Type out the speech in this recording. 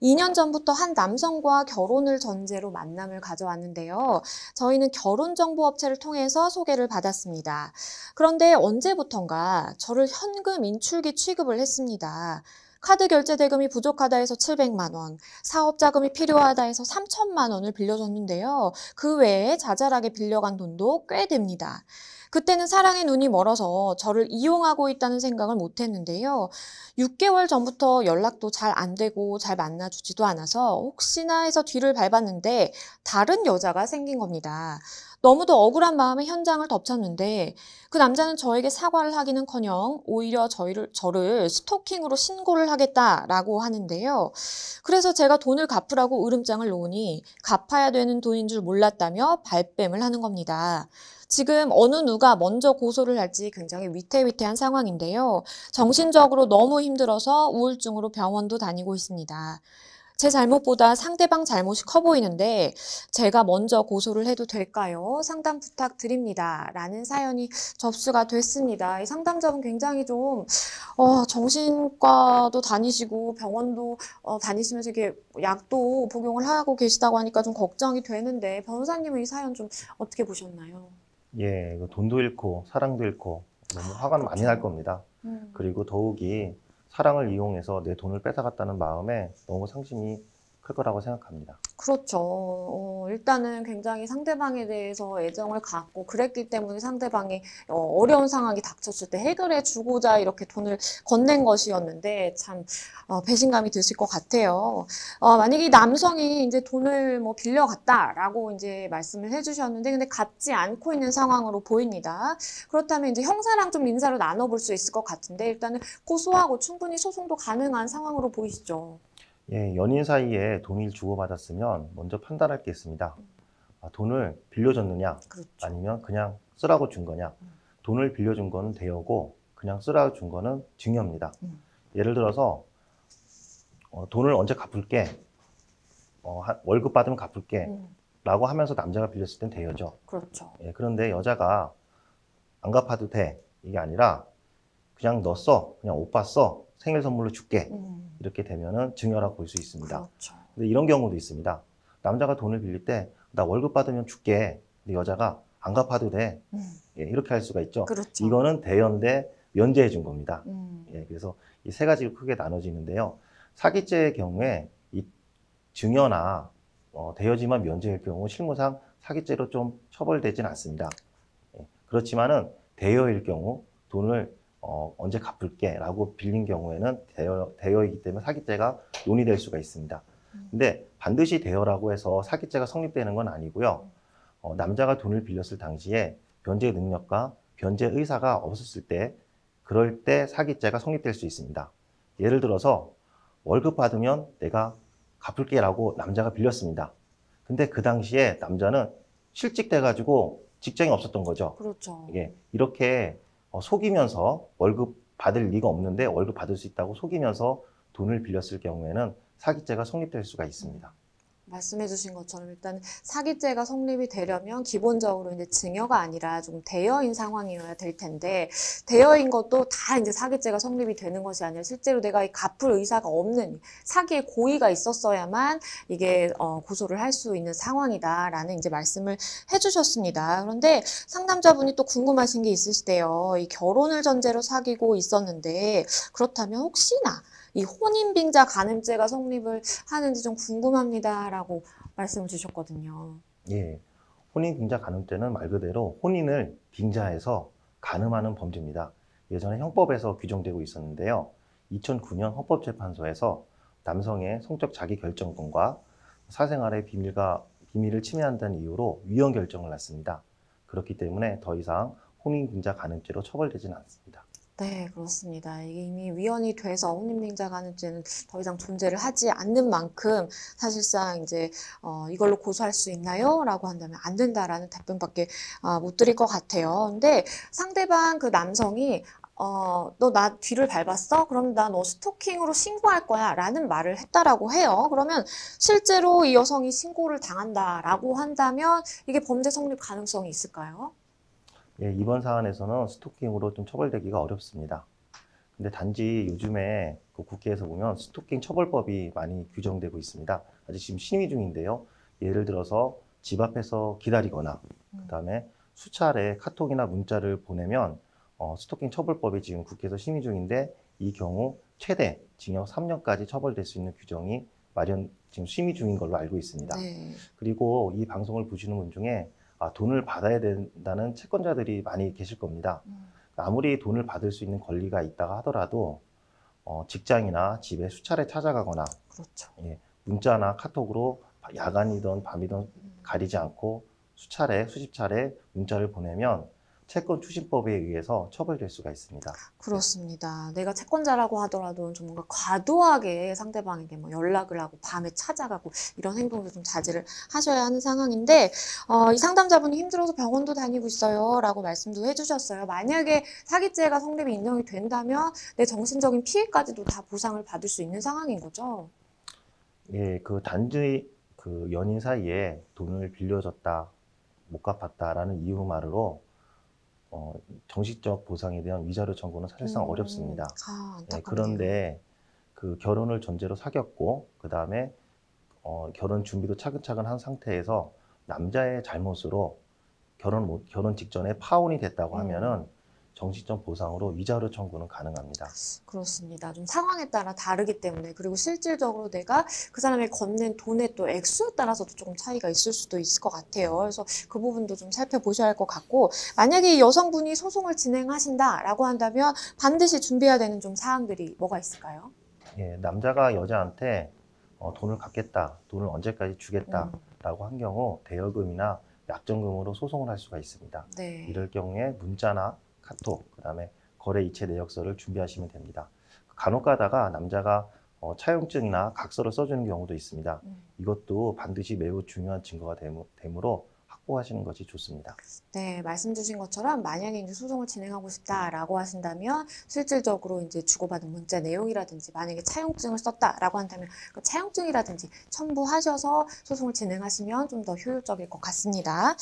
2년 전부터 한 남성과 결혼을 전제로 만남을 가져왔는데요. 저희는 결혼정보업체를 통해서 소개를 받았습니다. 그런데 언제부턴가 저를 현금 인출기 취급을 했습니다. 카드 결제 대금이 부족하다 해서 700만 원, 사업 자금이 필요하다 해서 3천만 원을 빌려줬는데요. 그 외에 자잘하게 빌려간 돈도 꽤 됩니다. 그때는 사랑의 눈이 멀어서 저를 이용하고 있다는 생각을 못 했는데요. 6개월 전부터 연락도 잘 안 되고 잘 만나주지도 않아서 혹시나 해서 뒤를 밟았는데 다른 여자가 생긴 겁니다. 너무도 억울한 마음에 현장을 덮쳤는데 그 남자는 저에게 사과를 하기는커녕 오히려 저를 스토킹으로 신고를 하겠다라고 하는데요. 그래서 제가 돈을 갚으라고 으름장을 놓으니 갚아야 되는 돈인 줄 몰랐다며 발뺌을 하는 겁니다. 지금 어느 누가 먼저 고소를 할지 굉장히 위태위태한 상황인데요. 정신적으로 너무 힘들어서 우울증으로 병원도 다니고 있습니다. 제 잘못보다 상대방 잘못이 커 보이는데 제가 먼저 고소를 해도 될까요? 상담 부탁드립니다. 라는 사연이 접수가 됐습니다. 이 상담자분 굉장히 좀 정신과도 다니시고 병원도 다니시면서 이렇게 약도 복용을 하고 계시다고 하니까 좀 걱정이 되는데 변호사님은 이 사연 좀 어떻게 보셨나요? 예, 돈도 잃고 사랑도 잃고 너무 화가 많이 날 그렇죠. 겁니다. 음. 그리고 더욱이 사랑을 이용해서 내 돈을 뺏어갔다는 마음에 너무 상심이 클 거라고 생각합니다. 그렇죠. 일단은 굉장히 상대방에 대해서 애정을 갖고 그랬기 때문에 상대방이 어려운 상황이 닥쳤을 때 해결해 주고자 이렇게 돈을 건넨 것이었는데 참 배신감이 드실 것 같아요. 만약에 이 남성이 이제 돈을 뭐 빌려갔다라고 이제 말씀을 해주셨는데 근데 갚지 않고 있는 상황으로 보입니다. 그렇다면 이제 형사랑 좀 민사로 나눠볼 수 있을 것 같은데 일단은 고소하고 충분히 소송도 가능한 상황으로 보이시죠. 예, 연인 사이에 돈을 주고받았으면 먼저 판단할 게 있습니다. 돈을 빌려줬느냐, 그렇죠. 아니면 그냥 쓰라고 준 거냐. 돈을 빌려준 거는 대여고, 그냥 쓰라고 준 거는 증여입니다. 음. 예를 들어서, 돈을 언제 갚을게, 월급 받으면 갚을게, 음. 라고 하면서 남자가 빌렸을 땐 대여죠. 그렇죠. 예, 그런데 여자가 안 갚아도 돼. 이게 아니라, 그냥 너 써. 그냥 오빠 써. 생일 선물로 줄게. 이렇게 되면은 증여라고 볼 수 있습니다. 그렇죠. 근데 이런 경우도 있습니다. 남자가 돈을 빌릴 때, 나 월급 받으면 줄게. 근데 여자가 안 갚아도 돼. 예, 이렇게 할 수가 있죠. 그렇죠. 이거는 대여인데 면제해 준 겁니다. 음. 예, 그래서 이 세 가지로 크게 나눠지는데요. 사기죄의 경우에 이 증여나 대여지만 면제일 경우 실무상 사기죄로 좀 처벌되진 않습니다. 예, 그렇지만은 대여일 경우 돈을 언제 갚을게 라고 빌린 경우에는 대여이기 때문에 사기죄가 논의될 수가 있습니다. 근데 반드시 대여라고 해서 사기죄가 성립되는 건 아니고요. 남자가 돈을 빌렸을 당시에 변제 능력과 변제 의사가 없었을 때 그럴 때 사기죄가 성립될 수 있습니다. 예를 들어서 월급 받으면 내가 갚을게 라고 남자가 빌렸습니다. 근데 그 당시에 남자는 실직돼 가지고 직장이 없었던 거죠. 그렇죠. 이게 이렇게 속이면서 월급 받을 리가 없는데 월급 받을 수 있다고 속이면서 돈을 빌렸을 경우에는 사기죄가 성립될 수가 있습니다. 말씀해 주신 것처럼 일단 사기죄가 성립이 되려면 기본적으로 이제 증여가 아니라 좀 대여인 상황이어야 될 텐데 대여인 것도 다 이제 사기죄가 성립이 되는 것이 아니라 실제로 내가 이 갚을 의사가 없는 사기의 고의가 있었어야만 이게 고소를 할 수 있는 상황이다라는 이제 말씀을 해주셨습니다. 그런데 상담자분이 또 궁금하신 게 있으시대요. 이 결혼을 전제로 사귀고 있었는데 그렇다면 혹시나 이 혼인빙자 간음죄가 성립을 하는지 좀 궁금합니다라고 말씀을 주셨거든요. 예. 혼인 빙자 간음죄는 말 그대로 혼인을 빙자해서 간음하는 범죄입니다. 예전에 형법에서 규정되고 있었는데요. 2009년 헌법재판소에서 남성의 성적 자기결정권과 사생활의 비밀을 침해한다는 이유로 위헌 결정을 났습니다. 그렇기 때문에 더 이상 혼인 빙자 간음죄로 처벌되지는 않습니다. 네, 그렇습니다. 이게 이미 위헌이 돼서 혼인빙자 간음죄는 더 이상 존재를 하지 않는 만큼 사실상 이제 이걸로 고소할 수 있나요? 라고 한다면 안 된다라는 답변밖에 못 드릴 것 같아요. 근데 상대방 그 남성이 너 나 뒤를 밟았어? 그럼 나 너 스토킹으로 신고할 거야 라는 말을 했다라고 해요. 그러면 실제로 이 여성이 신고를 당한다라고 한다면 이게 범죄 성립 가능성이 있을까요? 예, 이번 사안에서는 스토킹으로 좀 처벌되기가 어렵습니다. 근데 단지 요즘에 그 국회에서 보면 스토킹 처벌법이 많이 규정되고 있습니다. 아직 지금 심의 중인데요. 예를 들어서 집 앞에서 기다리거나 그다음에 수차례 카톡이나 문자를 보내면 스토킹 처벌법이 지금 국회에서 심의 중인데 이 경우 최대 징역 3년까지 처벌될 수 있는 규정이 지금 심의 중인 걸로 알고 있습니다. 네. 그리고 이 방송을 보시는 분 중에 돈을 받아야 된다는 채권자들이 많이 계실 겁니다. 아무리 돈을 받을 수 있는 권리가 있다가 하더라도 직장이나 집에 수차례 찾아가거나 그렇죠. 예, 문자나 카톡으로 야간이든 밤이든 가리지 않고 수차례, 수십 차례 문자를 보내면 채권 추진법에 의해서 처벌될 수가 있습니다. 그렇습니다. 내가 채권자라고 하더라도 좀 뭔가 과도하게 상대방에게 뭐 연락을 하고 밤에 찾아가고 이런 행동도 좀 자제를 하셔야 하는 상황인데, 이 상담자분이 힘들어서 병원도 다니고 있어요 라고 말씀도 해주셨어요. 만약에 사기죄가 성립이 인정이 된다면 내 정신적인 피해까지도 다 보상을 받을 수 있는 상황인 거죠. 예, 그 단지 그 연인 사이에 돈을 빌려줬다, 못 갚았다라는 이유만으로 정신적 보상에 대한 위자료 청구는 사실상 어렵습니다. 예, 안타깝네요. 그런데 그 결혼을 전제로 사귀었고, 그 다음에 결혼 준비도 차근차근 한 상태에서 남자의 잘못으로 결혼 직전에 파혼이 됐다고 하면은 정신적 보상으로 위자료 청구는 가능합니다. 그렇습니다. 좀 상황에 따라 다르기 때문에, 그리고 실질적으로 내가 그 사람이 건넨 돈의 또 액수에 따라서도 조금 차이가 있을 수도 있을 것 같아요. 그래서 그 부분도 좀 살펴보셔야 할 것 같고, 만약에 이 여성분이 소송을 진행하신다라고 한다면 반드시 준비해야 되는 좀 사항들이 뭐가 있을까요? 예, 남자가 여자한테 돈을 갚겠다, 돈을 언제까지 음, 주겠다라고 한 경우 대여금이나 약정금으로 소송을 할 수가 있습니다. 네. 이럴 경우에 문자나 카톡, 그다음에 거래 이체 내역서를 준비하시면 됩니다. 간혹 가다가 남자가 차용증이나 각서를 써주는 경우도 있습니다. 이것도 반드시 매우 중요한 증거가 되므로 확보하시는 것이 좋습니다. 네, 말씀 주신 것처럼 만약에 이제 소송을 진행하고 싶다라고 하신다면 실질적으로 이제 주고받은 문자 내용이라든지, 만약에 차용증을 썼다라고 한다면 그 차용증이라든지 첨부하셔서 소송을 진행하시면 좀 더 효율적일 것 같습니다.